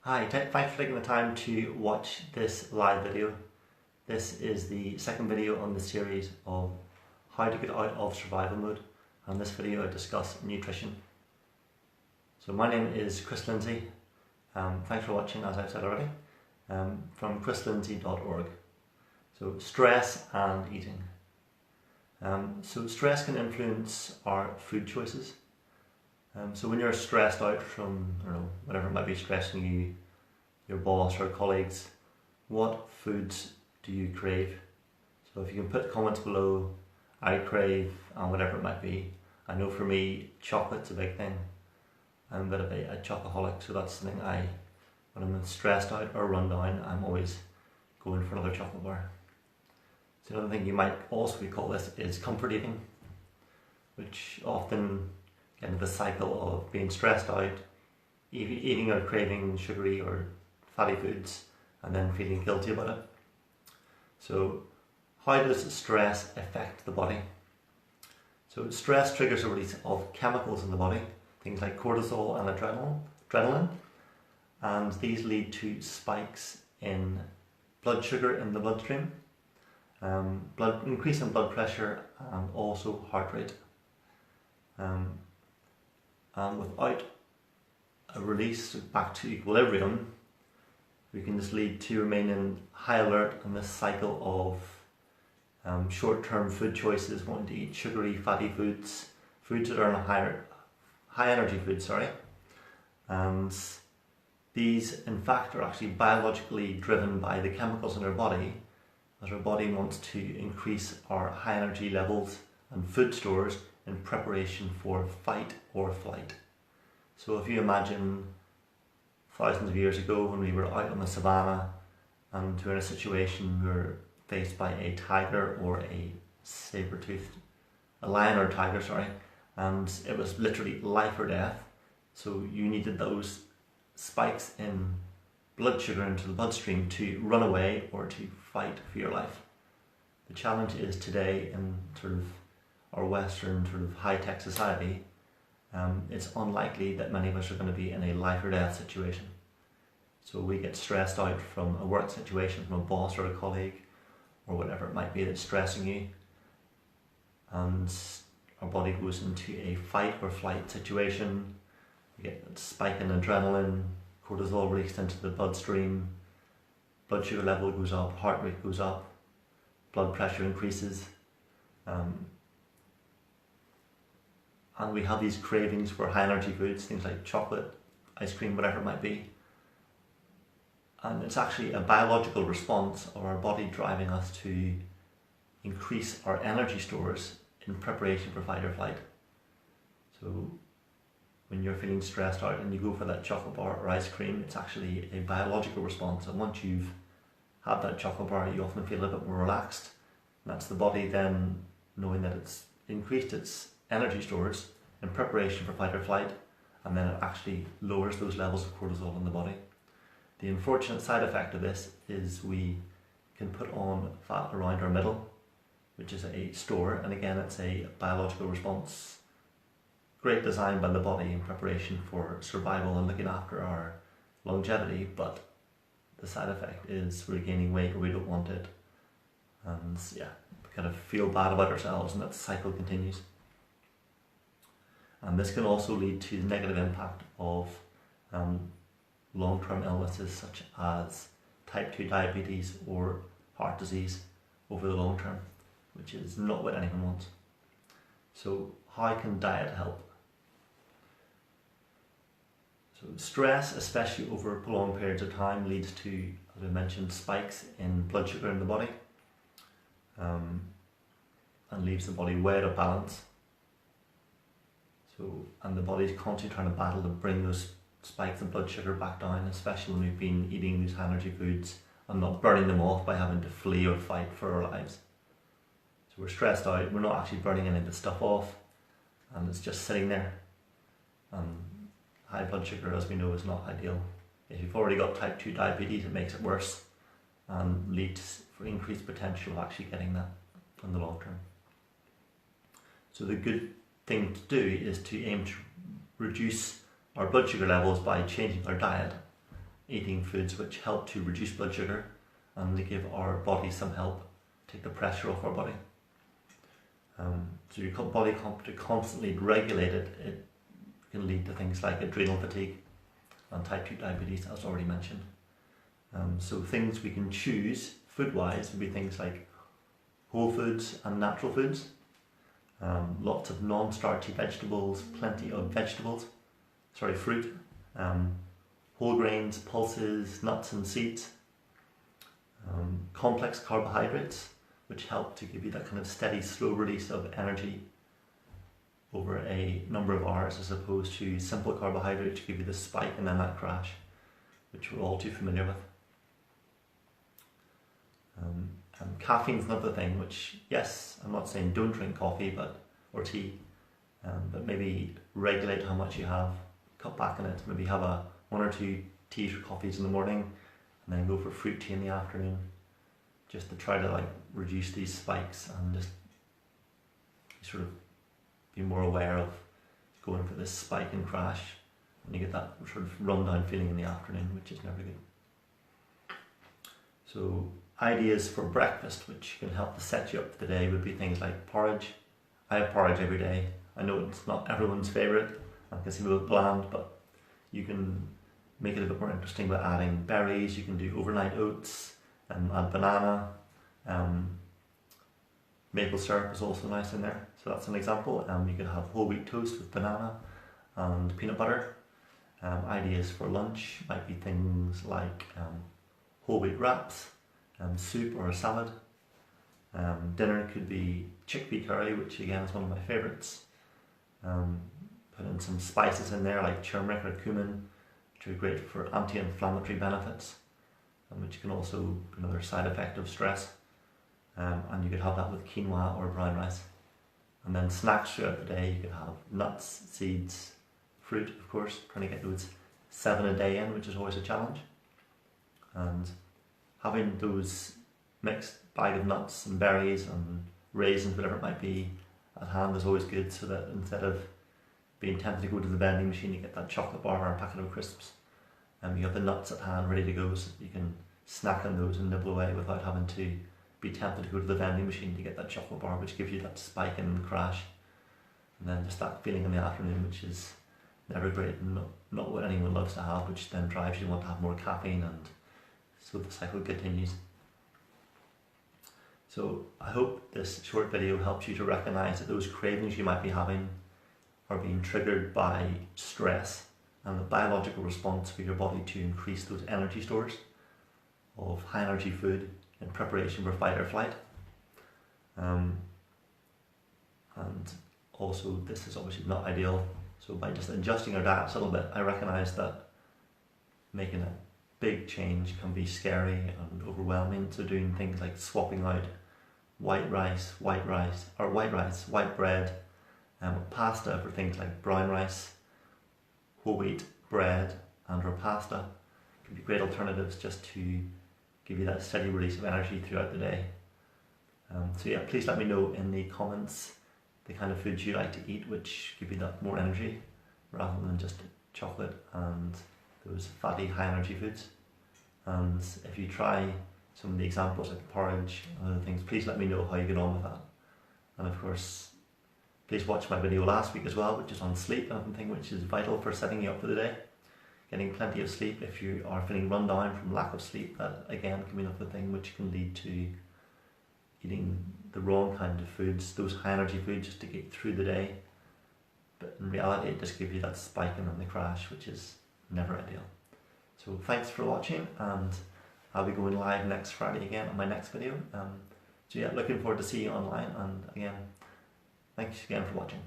Hi, thanks for taking the time to watch this live video. This is the second video on the series of how to get out of survival mode, and this video I discuss nutrition. So my name is Chris Lindsay. Thanks for watching, as I've said already, from chrislindsay.org. So stress and eating. So stress can influence our food choices. So when you're stressed out from, whatever might be stressing you, your boss or colleagues, what foods do you crave? So if you can put comments below, I crave, and whatever it might be. I know for me, chocolate's a big thing. I'm a bit of a chocoholic, so that's something when I'm stressed out or run down, I'm always going for another chocolate bar. So another thing you might also call this is comfort eating, which often get into the cycle of being stressed out, eating or craving sugary or fatty foods, and then feeling guilty about it. So how does stress affect the body? So stress triggers a release of chemicals in the body, things like cortisol and adrenaline, and these lead to spikes in blood sugar in the bloodstream, increase in blood pressure, and also heart rate. And without a release back to equilibrium, we can just lead to remain in high alert in this cycle of short-term food choices, wanting to eat sugary, fatty foods that are high energy foods, and these in fact are actually biologically driven by the chemicals in our body, as our body wants to increase our high energy levels and food stores in preparation for fight or flight. So if you imagine thousands of years ago when we were out on the savannah and we're in a situation we were faced by a tiger or a lion or tiger, and it was literally life or death. So you needed those spikes in blood sugar into the bloodstream to run away or to fight for your life. The challenge is today in our Western high-tech society, it's unlikely that many of us are going to be in a life or death situation. So we get stressed out from a work situation, from a boss or a colleague, or whatever it might be that's stressing you, and our body goes into a fight or flight situation. We get a spike in adrenaline, cortisol released into the bloodstream, blood sugar level goes up, heart rate goes up, blood pressure increases, and we have these cravings for high energy foods, things like chocolate, ice cream, whatever it might be. And it's actually a biological response of our body driving us to increase our energy stores in preparation for fight or flight. So when you're feeling stressed out and you go for that chocolate bar or ice cream, it's actually a biological response. And once you've had that chocolate bar, you often feel a bit more relaxed. And that's the body then knowing that it's increased its energy stores in preparation for fight or flight, and then it actually lowers those levels of cortisol in the body. The unfortunate side effect of this is we can put on fat around our middle, which is a store, and again it's a biological response, great design by the body in preparation for survival and looking after our longevity, but the side effect is we're gaining weight or we don't want it, and we kind of feel bad about ourselves, and that cycle continues. And this can also lead to the negative impact of long-term illnesses such as type 2 diabetes or heart disease over the long term, which is not what anyone wants. So how can diet help? So stress, especially over prolonged periods of time, leads to, as I mentioned, spikes in blood sugar in the body, and leaves the body way out of balance. And the body's constantly trying to battle to bring those spikes in blood sugar back down, especially when we've been eating these high energy foods and not burning them off by having to flee or fight for our lives. So we're stressed out, we're not actually burning any of the stuff off, and it's just sitting there. And high blood sugar, as we know, is not ideal. If you've already got type 2 diabetes, it makes it worse and leads for increased potential of actually getting that in the long term. So the good thing to do is to aim to reduce our blood sugar levels by changing our diet, eating foods which help to reduce blood sugar and to give our body some help, take the pressure off our body. So your body to constantly regulate it, it can lead to things like adrenal fatigue and type 2 diabetes, as already mentioned. So things we can choose food-wise would be things like whole foods and natural foods, lots of non-starchy vegetables, plenty of fruit, whole grains, pulses, nuts and seeds, complex carbohydrates, which help to give you that kind of steady, slow release of energy over a number of hours, as opposed to simple carbohydrates to give you the spike and then that crash, which we're all too familiar with. Caffeine's another thing, which, yes, I'm not saying don't drink coffee or tea, but maybe regulate how much you have, cut back on it, maybe have one or two teas or coffees in the morning and then go for fruit tea in the afternoon, just to try to reduce these spikes and just sort of be more aware of going for this spike and crash when you get that sort of run down feeling in the afternoon, which is never good. So ideas for breakfast which can help to set you up for the day would be things like porridge. I have porridge every day. I know it's not everyone's favourite, I can see a bit bland, but you can make it a bit more interesting by adding berries. You can do overnight oats and add banana. Maple syrup is also nice in there, so that's an example. You could have whole wheat toast with banana and peanut butter. Ideas for lunch might be things like whole wheat wraps, soup or a salad. Dinner could be chickpea curry, which again is one of my favourites. Put in some spices in there like turmeric or cumin, which are great for anti-inflammatory benefits, which can also be another side effect of stress. And you could have that with quinoa or brown rice. And then snacks throughout the day, you could have nuts, seeds, fruit, of course, trying to get those 7 a day in, which is always a challenge. And having those mixed bag of nuts and berries and raisins, whatever it might be, at hand is always good, so that instead of being tempted to go to the vending machine, you get that chocolate bar or a packet of crisps, and you have the nuts at hand ready to go, so you can snack on those and nibble away without having to be tempted to go to the vending machine to get that chocolate bar, which gives you that spike and crash, and then just that feeling in the afternoon, which is never great and not what anyone loves to have, which then drives you to want to have more caffeine, and so the cycle continues. So I hope this short video helps you to recognise that those cravings you might be having are being triggered by stress and the biological response for your body to increase those energy stores of high energy food in preparation for fight or flight. And also, this is obviously not ideal, so by just adjusting our diets a little bit, I recognise that making a big change can be scary and overwhelming. So doing things like swapping out white bread and pasta for things like brown rice, whole wheat bread and or pasta can be great alternatives just to give you that steady release of energy throughout the day. So yeah, please let me know in the comments the kind of foods you like to eat which give you that more energy rather than just chocolate and those fatty high energy foods. And if you try some of the examples like porridge and other things, please let me know how you get on with that. And of course, please watch my video last week as well, which is on sleep, another thing which is vital for setting you up for the day. Getting plenty of sleep. If you are feeling run down from lack of sleep, that again can be another thing which can lead to eating the wrong kind of foods, those high energy foods, just to get through the day. But in reality, it just gives you that spike and then the crash, which is never ideal. So thanks for watching, and I'll be going live next Friday again on my next video. So yeah, looking forward to seeing you online, and again, thanks again for watching.